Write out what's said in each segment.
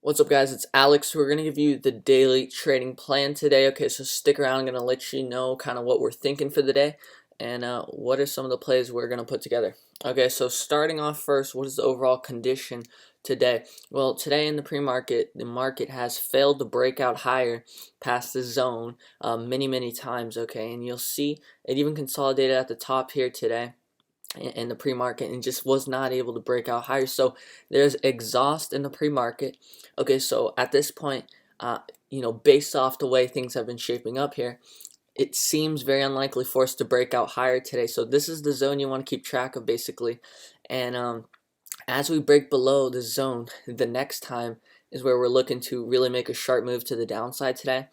What's up, guys? It's Alex. We're going to give you the daily trading plan today. Okay, so stick around. I'm going to let you know kind of what we're thinking for the day and what are some of the plays we're going to put together. Okay, so starting off first, what is the overall condition today? Well, today in the pre-market, the market has failed to break out higher past the zone many times, okay? And you'll see it even consolidated at the top here today in the pre-market and just was not able to break out higher. So there's exhaust in the pre-market. Okay, so at this point, based off the way things have been shaping up here, it seems very unlikely for us to break out higher today. So this is the zone you want to keep track of, basically. And as we break below the zone, the next time is where we're looking to really make a sharp move to the downside today.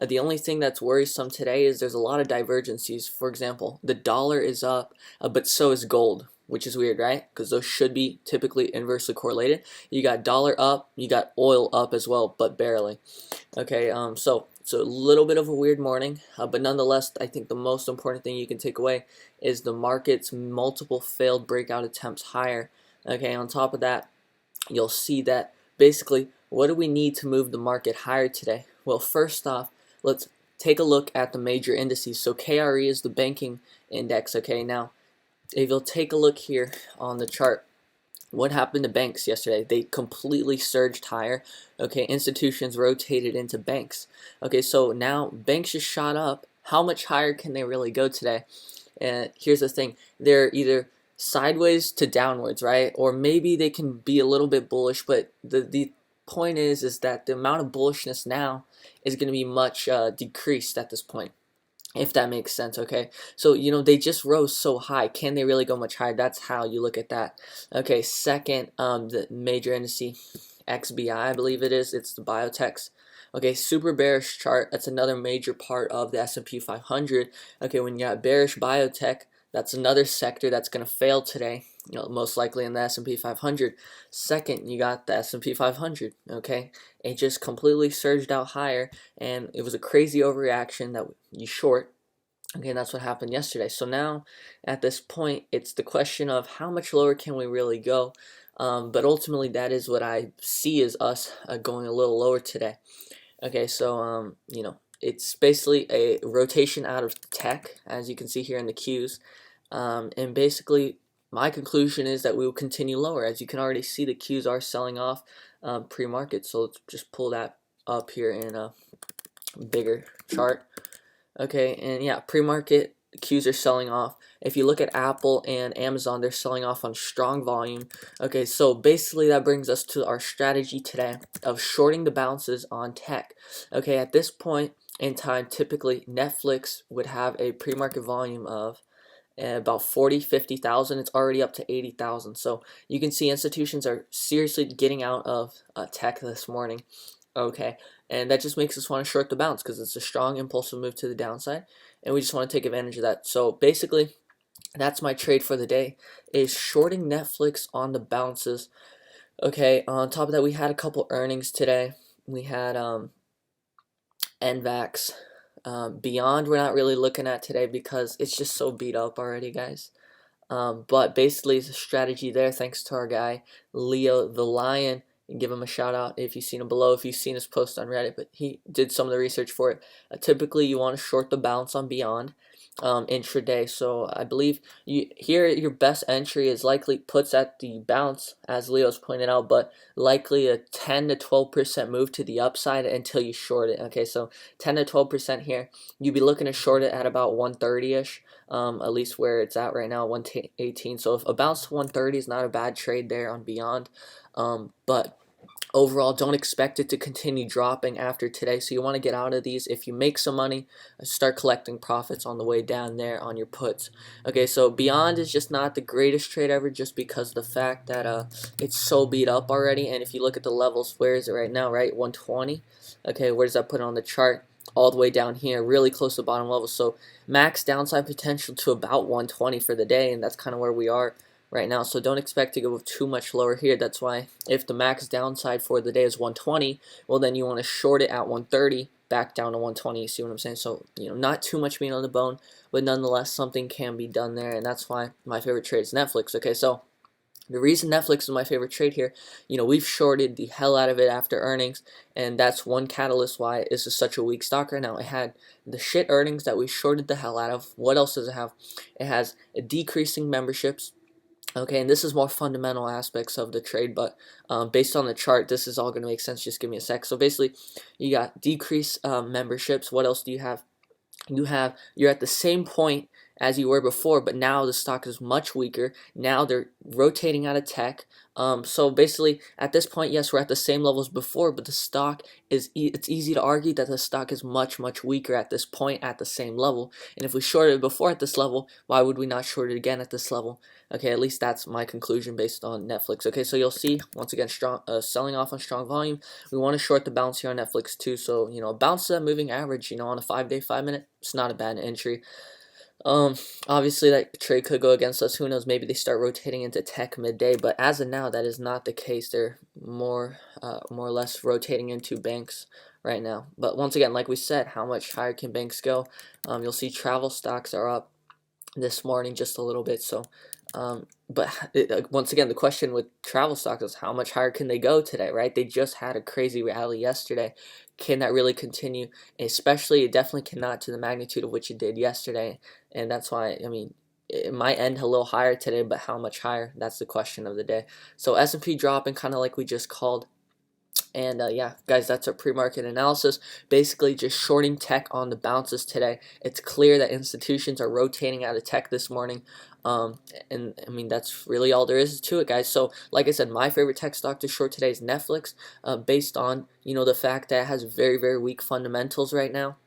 The only thing that's worrisome today is there's a lot of divergencies. For example, the dollar is up, but so is gold, which is weird, right? Because those should be typically inversely correlated. You got dollar up, you got oil up as well, but barely. Okay, so it's a little bit of a weird morning, but nonetheless, I think the most important thing you can take away is the market's multiple failed breakout attempts higher. Okay, on top of that, you'll see that basically, what do we need to move the market higher today? Well, first off, let's take a look at the major indices. So KRE is the banking index. Okay, now if you'll take a look here on the chart, what happened to banks yesterday? They completely surged higher. Okay, institutions rotated into banks. Okay, so now banks just shot up. How much higher can they really go today? And here's the thing, they're either sideways to downwards, right? Or maybe they can be a little bit bullish, but the point is that the amount of bullishness now is going to be much decreased at this point, if that makes sense. Okay, so they just rose so high. Can they really go much higher? That's how you look at that. Okay, second, the major indice XBI, I believe it is. It's the biotechs. Okay, super bearish chart. That's another major part of the S&P 500. Okay, when you got bearish biotech, that's another sector that's going to fail today, most likely in the S&P 500. Second, you got the S&P 500. Okay, it just completely surged out higher, and it was a crazy overreaction that you short. Okay, and that's what happened yesterday. So now, at this point, it's the question of how much lower can we really go? But ultimately, that is what I see as us going a little lower today. Okay, so it's basically a rotation out of tech, as you can see here in the Qs, and basically my conclusion is that we will continue lower. As you can already see, the Qs are selling off pre-market. So let's just pull that up here in a bigger chart. Okay, and yeah, pre-market Qs are selling off. If you look at Apple and Amazon, they're selling off on strong volume. Okay, so basically that brings us to our strategy today of shorting the bounces on tech. Okay, at this point in time, typically Netflix would have a pre-market volume of about 50,000. It's already up to 80,000. So you can see institutions are seriously getting out of tech this morning. Okay, and that just makes us want to short the bounce because it's a strong impulsive move to the downside, and we just want to take advantage of that. So basically, that's my trade for the day, is shorting Netflix on the bounces. Okay, on top of that, we had a couple earnings today. We had NVAX. Beyond, we're not really looking at today because it's just so beat up already, guys. But basically, the strategy there, thanks to our guy, Leo the Lion. And give him a shout out if you've seen him below, if you've seen his post on Reddit, but he did some of the research for it. Typically, you want to short the bounce on Beyond intraday. So I believe here your best entry is likely puts at the bounce, as Leo's pointed out, but likely a 10 to 12% move to the upside until you short it. Okay, so 10 to 12% here. You'd be looking to short it at about 130-ish. At least where it's at right now, 118. So if a bounce to 130 is not a bad trade there on Beyond, but overall, don't expect it to continue dropping after today. So you want to get out of these. If you make some money, start collecting profits on the way down there on your puts. Okay, so Beyond is just not the greatest trade ever, just because of the fact that it's so beat up already. And if you look at the levels, where is it right now? Right, 120. Okay, where does that put it on the chart? All the way down here, really close to the bottom level. So max downside potential to about 120 for the day, and that's kind of where we are right now. So don't expect to go too much lower here. That's why if the max downside for the day is 120, well, then you want to short it at 130 back down to 120. You see what I'm saying? So not too much meat on the bone, but nonetheless something can be done there, and that's why my favorite trade is Netflix. Okay, so The reason Netflix is my favorite trade here, we've shorted the hell out of it after earnings, and that's one catalyst why this is such a weak stock right now. It had the shit earnings that we shorted the hell out of. What else does it have? It has a decreasing memberships. Okay, and this is more fundamental aspects of the trade, but based on the chart, this is all going to make sense. Just give me a sec. So basically, you got decreased memberships. What else do you have? You're at the same point as you were before, but now the stock is much weaker. Now they're rotating out of tech. So basically, at this point, yes, we're at the same levels before, but the stock it's easy to argue that the stock is much weaker at this point at the same level. And if we shorted it before at this level, why would we not short it again at this level? Okay, at least that's my conclusion based on Netflix. Okay, so you'll see once again strong selling off on strong volume. We want to short the bounce here on Netflix too. So bounce that moving average. On a 5-day, 5-minute, it's not a bad entry. Obviously that trade could go against us. Who knows? Maybe they start rotating into tech midday, but as of now, that is not the case. They're more or less rotating into banks right now. But once again, like we said, how much higher can banks go? You'll see travel stocks are up this morning just a little bit. So, once again, the question with travel stocks is how much higher can they go today, right? They just had a crazy rally yesterday. Can that really continue? Especially, it definitely cannot to the magnitude of which it did yesterday. And that's why, it might end a little higher today, but how much higher? That's the question of the day. So S&P dropping kind of like we just called. And yeah, guys, that's our pre-market analysis. Basically, just shorting tech on the bounces today. It's clear that institutions are rotating out of tech this morning. And that's really all there is to it, guys. So, like I said, my favorite tech stock to short today is Netflix, based on the fact that it has very weak fundamentals right now,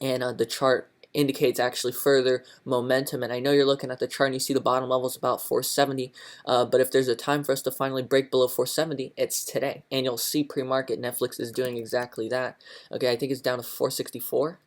and the chart indicates actually further momentum. And I know you're looking at the chart and you see the bottom level is about 470, but if there's a time for us to finally break below 470, it's today. And you'll see pre-market Netflix is doing exactly that. Okay, I think it's down to 464.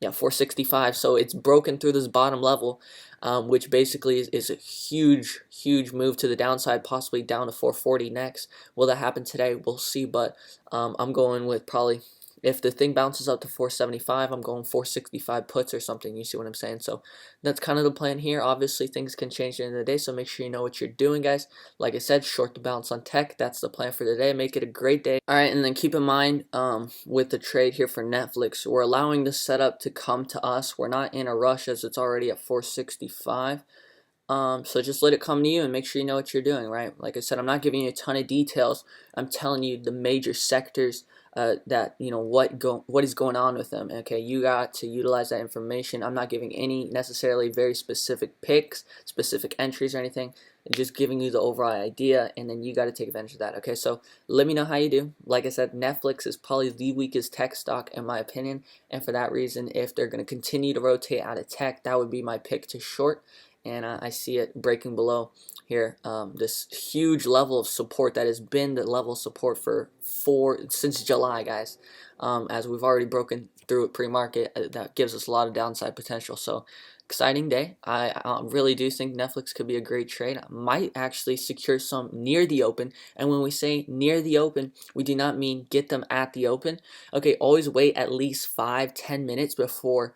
Yeah, 465. So it's broken through this bottom level, which basically is a huge move to the downside, possibly down to 440 next. Will that happen today? We'll see, but I'm going with probably, if the thing bounces up to 475, I'm going 465 puts or something. You see what I'm saying? So that's kind of the plan here. Obviously, things can change at the end of the day, so make sure you know what you're doing, guys. Like I said, short the bounce on tech. That's the plan for today. Make it a great day. All right, and then keep in mind with the trade here for Netflix, we're allowing the setup to come to us. We're not in a rush as it's already at 465. So just let it come to you and make sure you know what you're doing, right? Like I said, I'm not giving you a ton of details. I'm telling you the major sectors that what is going on with them. Okay, you got to utilize that information. I'm not giving any necessarily very specific picks, specific entries or anything. I'm just giving you the overall idea, and then you got to take advantage of that. Okay, so let me know how you do. Like I said, Netflix is probably the weakest tech stock in my opinion, and for that reason, if they're going to continue to rotate out of tech, that would be my pick to short. And I see it breaking below here, this huge level of support that has been the level of support since July, guys. As we've already broken through it pre-market, that gives us a lot of downside potential. So exciting day. I really do think Netflix could be a great trade. I might actually secure some near the open. And when we say near the open, we do not mean get them at the open. Okay, always wait at least 5-10 minutes before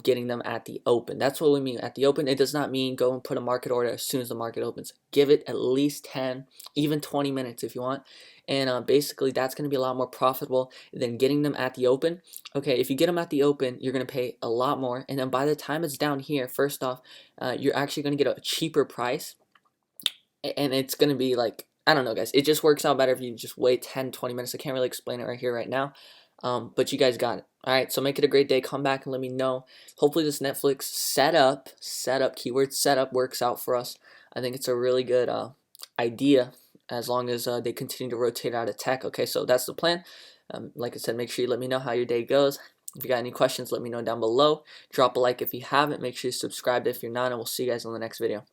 getting them at the open. That's what we mean at the open. It does not mean go and put a market order as soon as the market opens. Give it at least 10, even 20 minutes if you want. And basically that's going to be a lot more profitable than getting them at the open. Okay, if you get them at the open, you're going to pay a lot more. And then by the time it's down here, first off, you're actually going to get a cheaper price. And it's going to be like, I don't know, guys. It just works out better if you just wait 10-20 minutes. I can't really explain it right here, right now. But you guys got it. All right, so make it a great day. Come back and let me know. Hopefully this Netflix setup, keyword setup, works out for us. I think it's a really good idea, as long as they continue to rotate out of tech. Okay, so that's the plan. Like I said, make sure you let me know how your day goes. If you got any questions, let me know down below. Drop a like if you haven't. Make sure you subscribe if you're not, and we'll see you guys on the next video.